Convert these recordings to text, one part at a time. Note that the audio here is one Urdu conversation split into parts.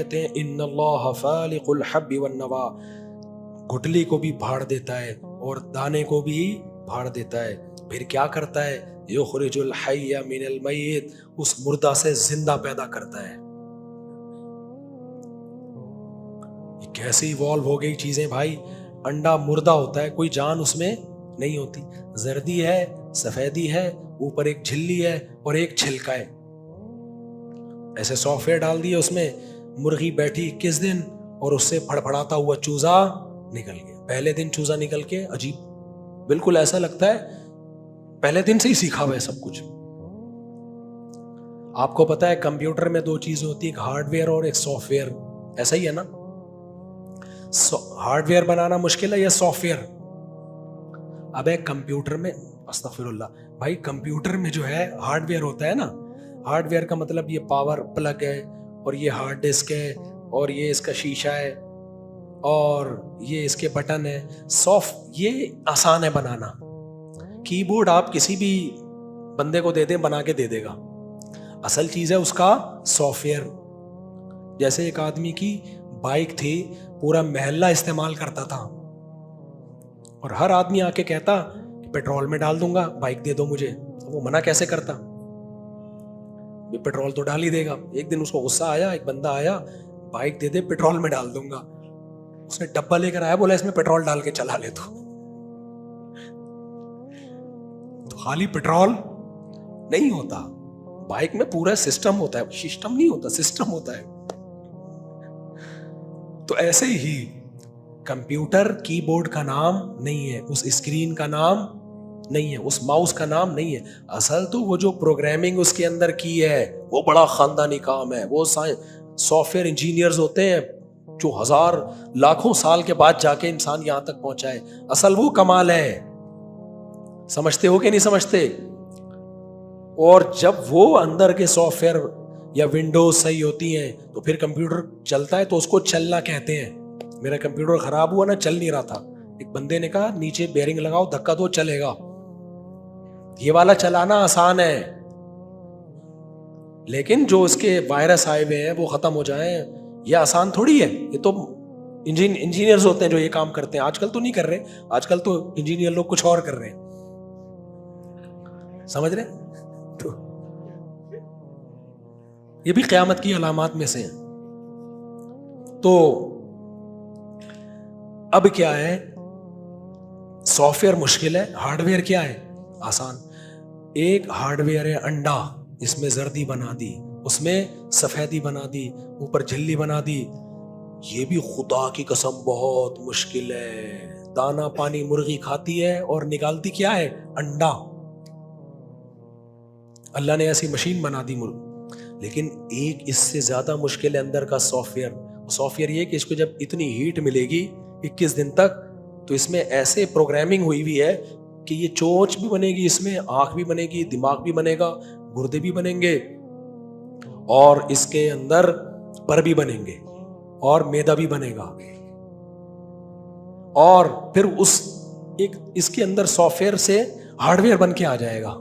کہتے ہیں ان اللہ فالق الحب والنوا، گٹلی کو بھی بھاڑ دیتا ہے اور دانے کو بھی بھاڑ دیتا ہے. پھر کیا کرتا ہے؟ یخرج الحی من المیت، اس مردہ سے زندہ پیدا کرتا ہے. یہ کیسے ایوالو ہو گئی چیزیں بھائی. انڈا مردہ ہوتا ہے، کوئی جان اس میں نہیں ہوتی، زردی ہے، سفیدی ہے، اوپر ایک جھلی ہے اور ایک چھلکا ہے. ایسے سافٹ ویئر ڈال دیے اس میں، مرغی بیٹھی 21 دن اور اس سے پھڑپھڑاتا ہوا چوزا نکل گیا. پہلے دن چوزا نکل کے عجیب، بالکل ایسا لگتا ہے پہلے دن سے ہی سیکھا ہوا ہے سب کچھ. آپ کو پتا ہے کمپیوٹر میں دو چیزیں ہوتی ہیں، ایک ہارڈ ویئر اور ایک سافٹ ویئر. ایسا ہی ہے نا؟ ہارڈ ویئر بنانا مشکل ہے یا سافٹ ویئر؟ اب ایک کمپیوٹر میں، استغفر اللہ بھائی، کمپیوٹر میں جو ہے ہارڈ ویئر ہوتا ہے نا، ہارڈ ویئر کا مطلب یہ پاور پلگ ہے اور یہ ہارڈ ڈسک ہے اور یہ اس کا شیشہ ہے اور یہ اس کے بٹن ہے. سافٹ یہ آسان ہے بنانا. کی بورڈ آپ کسی بھی بندے کو دے دیں بنا کے دے دے گا. اصل چیز ہے اس کا سافٹ ویئر. جیسے ایک آدمی کی بائک تھی، پورا محلہ استعمال کرتا تھا اور ہر آدمی آ کے کہتا کہ پیٹرول میں ڈال دوں گا، بائک دے دو مجھے. وہ منع کیسے کرتا؟ پیٹرول تو ڈال ہی دے گا. ایک دن اس کو غصہ آیا، ایک بندہ آیا، بائک دے دے پیٹرول میں ڈال دوں گا. اس نے ڈبہ لے کر آیا، بولا اس میں پیٹرول ڈال کے چلا لے. تو خالی پیٹرول نہیں ہوتا، بائک میں پورا سسٹم ہوتا ہے. سسٹم نہیں ہوتا، سسٹم ہوتا ہے. تو ایسے ہی کمپیوٹر کی بورڈ کا نام نہیں ہے، اس اسکرین کا نام نہیں ہے، اس ماؤس کا نام نہیں ہے. اصل تو وہ جو پروگرامنگ اس کے اندر کی ہے وہ بڑا خاندانی کام ہے. وہ سافٹ ویئر انجینئرز ہوتے ہیں جو ہزار لاکھوں سال کے بعد جا کے انسان یہاں تک پہنچا ہے. اصل وہ کمال ہے. سمجھتے ہو کہ نہیں سمجھتے؟ اور جب وہ اندر کے سافٹ ویئر یا ونڈوز صحیح ہوتی ہیں تو پھر کمپیوٹر چلتا ہے. تو اس کو چلنا کہتے ہیں. میرا کمپیوٹر خراب ہوا نا، چل نہیں رہا تھا، ایک بندے نے کہا نیچے بیرنگ لگاؤ، دھکا دو، چلے گا. یہ والا چلانا آسان ہے، لیکن جو اس کے وائرس آئے ہوئے ہیں وہ ختم ہو جائیں، یہ آسان تھوڑی ہے. یہ تو انجینئرز ہوتے ہیں جو یہ کام کرتے ہیں. آج کل تو نہیں کر رہے، آج کل تو انجینئر لوگ کچھ اور کر رہے ہیں. سمجھ رہے؟ تو یہ بھی قیامت کی علامات میں سے ہیں. تو اب کیا ہے؟ سافٹ ویئر مشکل ہے، ہارڈ ویئر کیا ہے؟ آسان. ایک ہارڈ ویئر ہے انڈا، اس میں زردی بنا دی، اس میں سفیدی بنا دی، اوپر جھلی بنا دی. یہ بھی خدا کی قسم بہت مشکل ہے. دانا پانی مرغی کھاتی ہے اور نکالتی کیا ہے؟ انڈا. اللہ نے ایسی مشین بنا دی لیکن ایک اس سے زیادہ مشکل ہے اندر کا سافٹ ویئر. سافٹ ویئر یہ کہ اس کو جب اتنی ہیٹ ملے گی 21 دن تک، تو اس میں ایسے پروگرامنگ ہوئی ہوئی ہے کہ یہ چونچ بھی بنے گی، اس میں آنکھ بھی بنے گی، دماغ بھی بنے گا، گردے بھی بنیں گے اور اس کے اندر پر بھی بنیں گے اور معدہ بھی بنے گا. اور پھر اس کے اندر سافٹ ویئر سے ہارڈ ویئر بن کے آ جائے گا.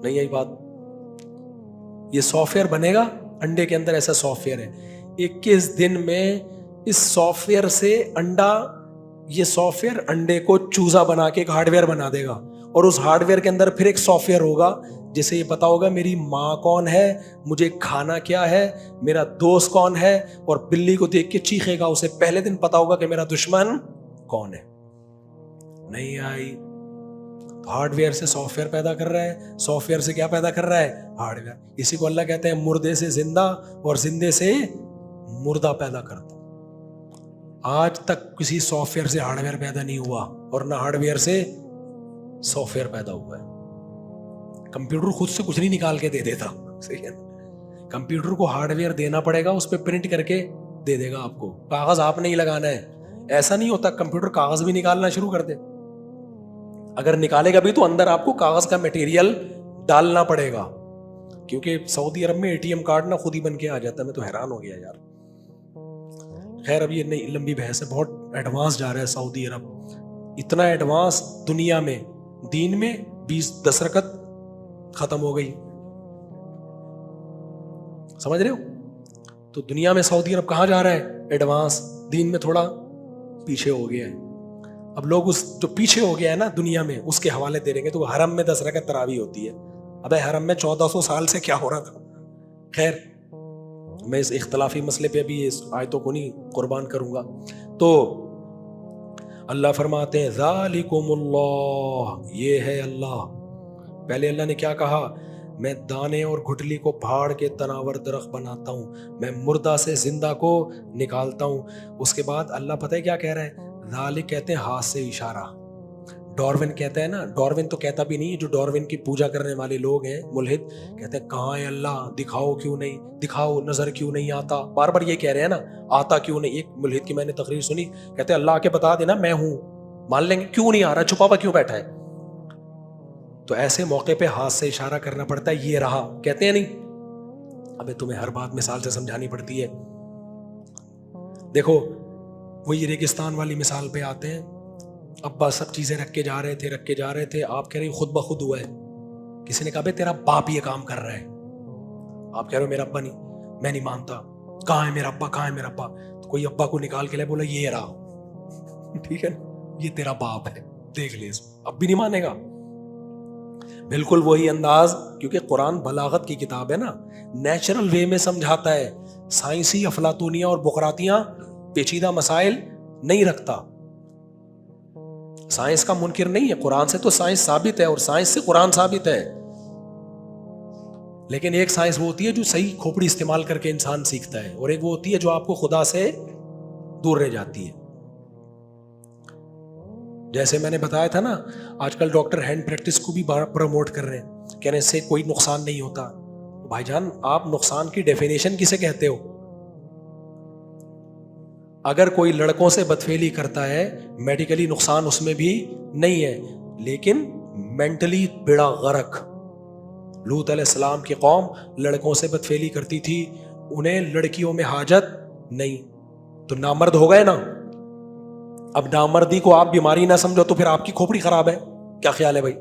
نہیں یہی بات؟ یہ سافٹ ویئر بنے گا انڈے کے اندر. ایسا سافٹ ویئر ہے 21 دن میں اس سافٹ ویئر سے انڈا، یہ سافٹ ویئر انڈے کو چوزا بنا کے ایک ہارڈ ویئر بنا دے گا. اور اس ہارڈ ویئر کے اندر پھر ایک سافٹ ویئر ہوگا جسے یہ پتا ہوگا میری ماں کون ہے، مجھے کھانا کیا ہے، میرا دوست کون ہے. اور بلی کو دیکھ کے چیخے گا، اسے پہلے دن پتا ہوگا کہ میرا دشمن کون ہے. نہیں آئی؟ ہارڈ ویئر سے سافٹ ویئر پیدا کر رہا ہے، سافٹ ویئر سے کیا پیدا کر رہا ہے؟ Hard where. اسی کو اللہ کہتے ہیں مردے سے زندہ اور زندے سے مردہ پیدا کرتا. آج تک کسی سافٹ ویئر سے ہارڈ ویئر پیدا نہیں ہوا اور نہ ہارڈ ویئر سے سافٹ ویئر پیدا ہوا ہے. کمپیوٹر خود سے کچھ نہیں نکال کے دے دیتا. صحیح ہے؟ کمپیوٹر کو ہارڈ ویئر دینا پڑے گا، اس پہ پرنٹ کر کے دے دے گا آپ کو. کاغذ آپ نہیں لگانا ہے. ایسا نہیں ہوتا کمپیوٹر کاغذ بھی نکالنا شروع کر دے. اگر نکالے گا بھی تو اندر آپ کو کاغذ کا میٹیریل ڈالنا پڑے گا، کیونکہ سعودی عرب میں ATM کارڈ نہ خود ہی بن کے آ جاتا ہے. میں تو حیران ہو گیا یار. خیر اب یہ نئی لمبی بحث ہے، بہت ایڈوانس جا رہا ہے سعودی عرب. اتنا ایڈوانس دنیا میں، دین میں 10 رکعت ختم ہو گئی. سمجھ رہے ہو؟ تو دنیا میں سعودی عرب کہاں جا رہا ہے؟ ایڈوانس، دین میں تھوڑا پیچھے ہو گیا ہے. اب لوگ اس جو پیچھے ہو گیا ہے نا دنیا میں اس کے حوالے دے رہیں گے. تو حرم میں 10 رکعت تراویح ہوتی ہے. ابے حرم میں 1400 سال سے کیا ہو رہا تھا؟ خیر میں اس اختلافی مسئلے پہ ابھی اس آیتوں کو نہیں قربان کروں گا. تو اللہ فرماتے ہیں ذالکم اللہ، یہ ہے اللہ. پہلے اللہ نے کیا کہا؟ میں دانے اور گھٹلی کو پھاڑ کے تناور درخت بناتا ہوں، میں مردہ سے زندہ کو نکالتا ہوں. اس کے بعد اللہ پتہ ہے کیا کہہ رہا ہے؟ ذالک کہتے ہیں ہاتھ سے اشارہ. ڈاروین کہتا ہے نا، ڈاروین تو کہتا بھی نہیں، جو ڈاروین کی پوجا کرنے والے لوگ ہیں ملحد، کہتے ہیں کہاں ہے اللہ، دکھاؤ کیوں نہیں، دکھاؤ، نظر کیوں نہیں آتا. بار بار یہ کہہ رہے ہیں نا، آتا کیوں نہیں. ایک ملحد کی میں نے تقریر سنی، کہتے ہیں اللہ آ کے بتا دینا میں ہوں، مان لیں گے. کیوں نہیں آ رہا، چھپا ہوا کیوں بیٹھا ہے؟ تو ایسے موقع پہ ہاتھ سے اشارہ کرنا پڑتا ہے، یہ رہا. کہتے ہیں نہیں، ابے تمہیں ہر بات مثال سے سمجھانی پڑتی ہے. دیکھو وہی ریگستان والی مثال پہ آتے ہیں. ابا سب چیزیں رکھ کے جا رہے تھے، آپ کہہ رہے خود بخود ہوا ہے. کسی نے کہا بھائی تیرا باپ یہ کام کر رہا ہے، آپ کہہ رہے ہو میرا ابا نہیں، میں نہیں مانتا، کہاں ہے میرا ابا، کہاں ہے میرا ابا؟ تو کوئی ابا کو نکال کے لے بولا یہ رہا، ٹھیک ہے نا، یہ تیرا باپ ہے، دیکھ لے اس کو. اب بھی نہیں مانے گا. بالکل وہی انداز، کیونکہ قرآن بلاغت کی کتاب ہے نا، نیچرل وے میں سمجھاتا ہے. سائنسی افلاطونیاں اور بقراتیاں پیچیدہ مسائل نہیں رکھتا. سائنس کا منکر نہیں ہے، قرآن سے تو سائنس ثابت ہے اور سائنس سے قرآن ثابت ہے. لیکن ایک سائنس وہ ہوتی ہے جو صحیح کھوپڑی استعمال کر کے انسان سیکھتا ہے، اور ایک وہ ہوتی ہے جو آپ کو خدا سے دور رہ جاتی ہے. جیسے میں نے بتایا تھا نا، آج کل ڈاکٹر ہینڈ پریکٹس کو بھی پروموٹ کر رہے ہیں، کہنے سے کوئی نقصان نہیں ہوتا. بھائی جان آپ نقصان کی ڈیفینیشن کسے کہتے ہو؟ اگر کوئی لڑکوں سے بدفعلی کرتا ہے میڈیکلی نقصان اس میں بھی نہیں ہے، لیکن مینٹلی بڑا غرق. لوط علیہ السلام کی قوم لڑکوں سے بدفعلی کرتی تھی، انہیں لڑکیوں میں حاجت نہیں، تو نامرد ہو گئے نا. اب نامردی کو آپ بیماری نہ سمجھو تو پھر آپ کی کھوپڑی خراب ہے. کیا خیال ہے بھائی؟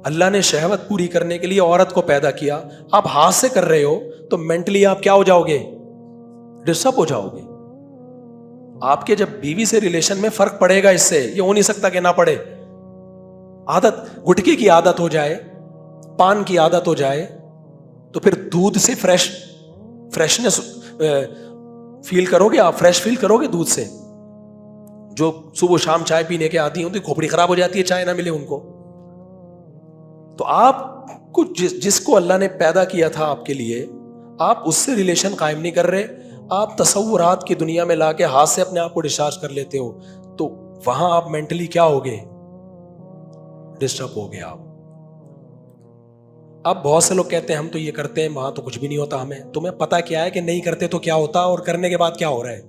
اللہ نے شہوت پوری کرنے کے لیے عورت کو پیدا کیا، آپ ہاتھ سے کر رہے ہو تو مینٹلی آپ کیا ہو جاؤ گے؟ ڈسٹرب ہو جاؤ گے. آپ کے جب بیوی سے ریلیشن میں فرق پڑے گا، اس سے یہ ہو نہیں سکتا کہ نہ پڑے. عادت گٹکے کی عادت ہو جائے، پان کی عادت ہو جائے، تو پھر دودھ سے فریشنس فیل کرو گے، آپ فریش فیل کرو گے دودھ سے. جو صبح شام چائے پینے کے عادی ہوتے کھوپڑی خراب ہو جاتی ہے چائے نہ ملے ان کو. تو آپ کو جس کو اللہ نے پیدا کیا تھا آپ کے لیے، آپ اس سے ریلیشن قائم نہیں کر رہے، آپ تصورات کی دنیا میں لا کے ہاتھ سے اپنے آپ کو ڈسچارج کر لیتے ہو، تو وہاں آپ مینٹلی کیا ہوگے؟ ڈسٹرب ہو گئے آپ. اب بہت سے لوگ کہتے ہیں ہم تو یہ کرتے ہیں، وہاں تو کچھ بھی نہیں ہوتا. ہمیں تمہیں پتا کیا ہے کہ نہیں کرتے تو کیا ہوتا اور کرنے کے بعد کیا ہو رہا ہے؟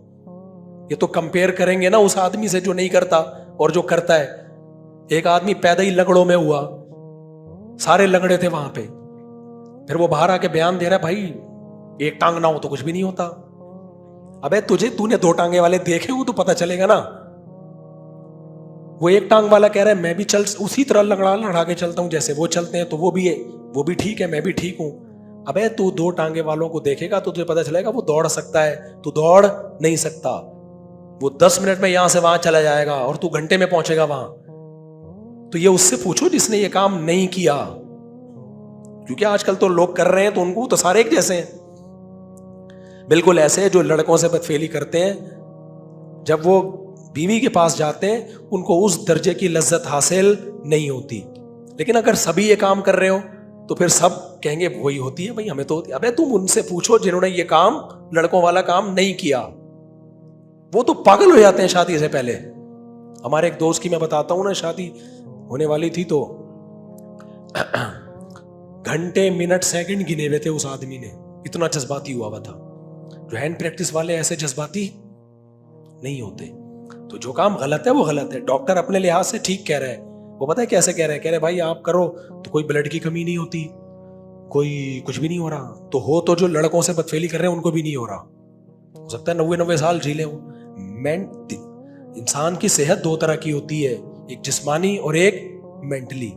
یہ تو کمپیئر کریں گے نا اس آدمی سے جو نہیں کرتا اور جو کرتا ہے. ایک آدمی پیدا ہی لنگڑوں میں ہوا، سارے لنگڑے تھے وہاں پہ، پھر وہ باہر آ کے بیان دے رہا ہے بھائی ایک ٹانگ نہ ہو تو کچھ بھی نہیں ہوتا. ابے تو نے 2 ٹانگے والے دیکھے ہو تو پتا چلے گا نا. وہ ایک ٹانگ والا کہہ رہا ہے میں بھی اسی طرح لڑا کے چلتا ہوں جیسے وہ چلتے ہیں، تو وہ بھی ٹھیک ہے، میں بھی ٹھیک ہوں. ابے تو 2 ٹانگے والوں کو دیکھے گا تو تجھے پتا چلے گا وہ دوڑ سکتا ہے، تو دوڑ نہیں سکتا. وہ 10 منٹ میں یہاں سے وہاں چلا جائے گا اور تو گھنٹے میں پہنچے گا وہاں. تو یہ اس سے پوچھو جس نے یہ کام نہیں کیا، کیونکہ آج کل تو لوگ کر رہے ہیں تو ان کو تو سارے ایک جیسے ہیں. بالکل ایسے جو لڑکوں سے بدفعلی کرتے ہیں، جب وہ بیوی کے پاس جاتے ہیں ان کو اس درجے کی لذت حاصل نہیں ہوتی. لیکن اگر سبھی یہ کام کر رہے ہو تو پھر سب کہیں گے وہی ہوتی ہے بھائی، ہمیں تو ہوتی ہے. ابے تم ان سے پوچھو جنہوں نے یہ کام لڑکوں والا کام نہیں کیا، وہ تو پاگل ہو جاتے ہیں شادی سے پہلے. ہمارے ایک دوست کی میں بتاتا ہوں نا، شادی ہونے والی تھی تو گھنٹے منٹ سیکنڈ گنے ہوئے تھے اس آدمی نے، اتنا جذباتی ہوا تھا. جو ہینڈ پریکٹس والے ایسے جذباتی نہیں ہوتے. تو جو کام غلط ہے وہ غلط ہے. ڈاکٹر اپنے لحاظ سے ٹھیک کہہ رہا ہے، وہ پتہ ہے کیسے کہہ رہے ہیں بھائی آپ کرو تو کوئی بلڈ کی کمی نہیں ہوتی، کوئی کچھ بھی نہیں ہو رہا. تو جو لڑکوں سے بدفعلی کر رہے ہیں ان کو بھی نہیں ہو رہا. ہو سکتا ہے 90 سال جی لیں. انسان کی صحت 2 طرح کی ہوتی ہے، ایک جسمانی اور ایک مینٹلی.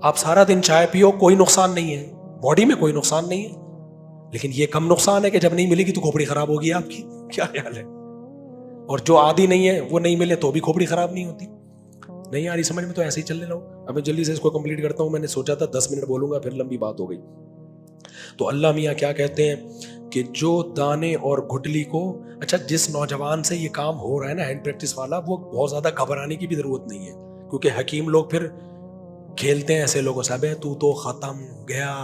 آپ سارا دن چائے پیو کوئی نقصان نہیں ہے، باڈی میں کوئی نقصان نہیں ہے، لیکن یہ کم نقصان ہے کہ جب نہیں ملے گی تو کھوپڑی خراب ہوگی آپ کی. کیا خیال ہے؟ اور جو عادی نہیں ہے وہ نہیں ملے تو بھی کھوپڑی خراب نہیں ہوتی. نہیں آ رہی سمجھ میں تو ایسے ہی چلنے لو. اب میں جلدی سے اس کو کمپلیٹ کرتا ہوں. میں نے سوچا تھا 10 منٹ بولوں گا، پھر لمبی بات ہو گئی. تو اللہ میاں کیا کہتے ہیں کہ جو دانے اور گٹلی کو، اچھا جس نوجوان سے یہ کام ہو رہا ہے نا ہینڈ پریکٹس والا، وہ بہت زیادہ گھبرانے کی بھی ضرورت نہیں ہے، کیونکہ حکیم لوگ پھر کھیلتے ہیں ایسے لوگوں سے، تو ختم گیا.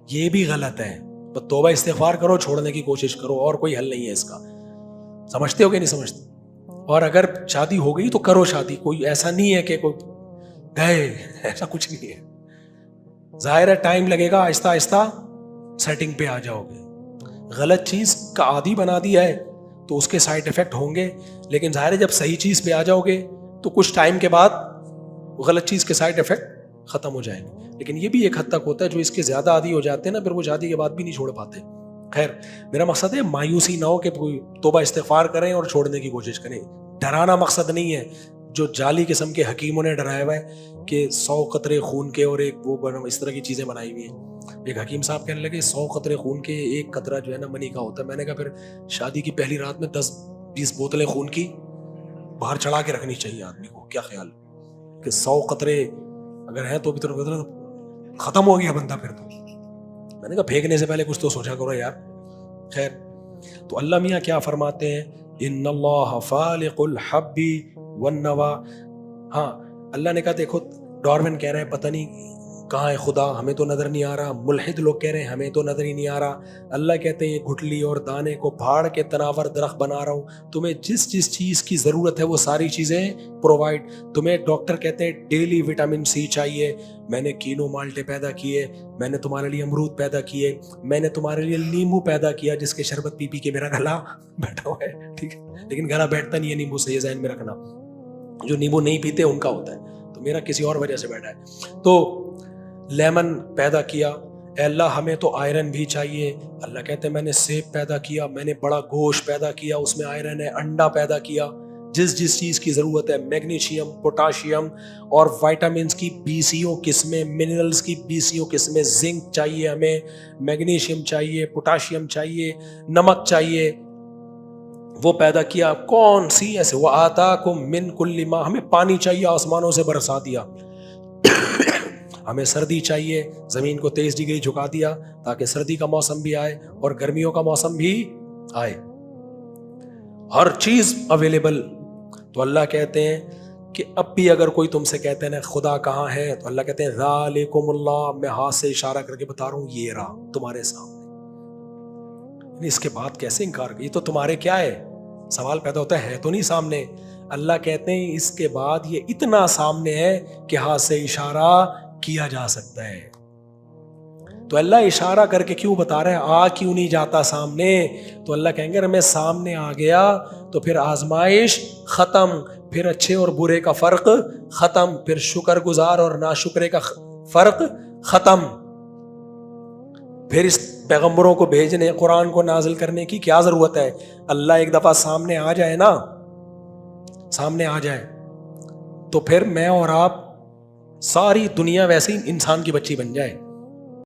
یہ بھی غلط ہے. بس توبہ استغفار کرو، چھوڑنے کی کوشش کرو، اور کوئی حل نہیں ہے اس کا. سمجھتے ہو کہ نہیں سمجھتے؟ اور اگر شادی ہو گئی تو کرو شادی. کوئی ایسا نہیں ہے کہ کوئی گئے، ایسا کچھ نہیں ہے. ظاہر ہے ٹائم لگے گا، آہستہ آہستہ سیٹنگ پہ آ جاؤ گے. غلط چیز کا عادی بنا دیا ہے تو اس کے سائیڈ ایفیکٹ ہوں گے، لیکن ظاہر ہے جب صحیح چیز پہ آ جاؤ گے تو کچھ ٹائم کے بعد غلط چیز کے سائیڈ ایفیکٹ ختم ہو جائیں گے. لیکن یہ بھی ایک حد تک ہوتا ہے، جو اس کے زیادہ عادی ہو جاتے ہیں نا، پھر وہ شادی کے بعد بھی نہیں چھوڑ پاتے. خیر، میرا مقصد ہے مایوسی نہ ہو کہ توبہ استغفار کریں اور چھوڑنے کی کوشش کریں. ڈرانا مقصد نہیں ہے، جو جعلی قسم کے حکیموں نے ڈرایا ہوا ہے کہ 100 قطرے خون کے اور ایک وہ اس طرح کی چیزیں بنائی ہوئی ہیں. ایک حکیم صاحب کہنے لگے 100 قطرے خون کے ایک قطرہ جو ہے نا منی کا ہوتا ہے. میں نے کہا پھر شادی کی پہلی رات میں 10-20 بوتلیں خون کی باہر چڑھا کے رکھنی چاہیے آدمی کو. کیا خیال کہ 100 قطرے اگر ہیں تو بھی ختم ہو گیا بندہ پھر تو. میں نے کہا پھینکنے سے پہلے کچھ تو سوچا کرو یار. خیر، تو اللہ میاں کیا فرماتے ہیں، ان اللہ فالق الحب والنوى. ہاں، اللہ نے کہا دیکھو، ڈارون کہہ رہے ہیں پتہ نہیں کہاں ہے خدا، ہمیں تو نظر نہیں آ رہا. ملحد لوگ کہہ رہے ہیں ہمیں تو نظر ہی نہیں آ رہا. اللہ کہتے ہیں یہ گٹھلی اور دانے کو پھاڑ کے تناور درخت بنا رہا ہوں. تمہیں جس جس چیز کی ضرورت ہے وہ ساری چیزیں پرووائڈ. تمہیں ڈاکٹر کہتے ہیں ڈیلی وٹامن سی چاہیے، میں نے کینو مالٹے پیدا کیے، میں نے تمہارے لیے امرود پیدا کیے، میں نے تمہارے لیے نیمبو پیدا کیا جس کے شربت پی پی کے میرا گلا بیٹھا ہوا ہے. ٹھیک ہے، لیکن گلا بیٹھتا نہیں ہے نیمبو سے، یہ ذہن میں رکھنا. جو نیمبو نہیں پیتے ان کا ہوتا ہے، تو میرا کسی اور وجہ سے بیٹھا ہے. تو لیمن پیدا کیا. اے اللہ ہمیں تو آئرن بھی چاہیے. اللہ کہتے ہیں میں نے سیب پیدا کیا، میں نے بڑا گوشت پیدا کیا، اس میں آئرن ہے. انڈا پیدا کیا. جس جس چیز کی ضرورت ہے، میگنیشیم، پوٹاشیم اور وائٹامنس کی 20 قسمیں، منرلز کی 20 قسمیں، زنک چاہیے ہمیں، میگنیشیم چاہیے، پوٹاشیم چاہیے، نمک چاہیے، وہ پیدا کیا. کون سی ایسے، وَآتَاكُم مِّن كُلِّ مَا، ہمیں پانی چاہیے، آسمانوں سے برسا دیا. ہمیں سردی چاہیے، زمین کو 23 ڈگری جھکا دیا تاکہ سردی کا موسم بھی آئے اور گرمیوں کا موسم بھی آئے. ہر چیز اویلیبل. تو اللہ کہتے ہیں کہ اب بھی اگر کوئی تم سے کہتے ہیں خدا کہاں ہے، تو اللہ کہتے ہیں ذالکم اللہ، میں ہاتھ سے اشارہ کر کے بتا رہا ہوں، یہ رہا تمہارے سامنے. اس کے بعد کیسے انکار کر، یہ تو تمہارے کیا ہے. سوال پیدا ہوتا ہے تو نہیں سامنے. اللہ کہتے ہیں اس کے بعد یہ اتنا سامنے ہے کہ ہاتھ سے اشارہ کیا جا سکتا ہے. تو اللہ اشارہ کر کے کیوں بتا رہے ہیں، آ کیوں نہیں جاتا سامنے؟ تو اللہ کہیں گے اگر میں سامنے آ گیا تو پھر آزمائش ختم، پھر اچھے اور برے کا فرق ختم، پھر شکر گزار اور ناشکرے کا فرق ختم. پھر اس پیغمبروں کو بھیجنے، قرآن کو نازل کرنے کی کیا ضرورت ہے؟ اللہ ایک دفعہ سامنے آ جائے نا، سامنے آ جائے تو پھر میں اور آپ، ساری دنیا ویسے ہی انسان کی بچی بن جائے.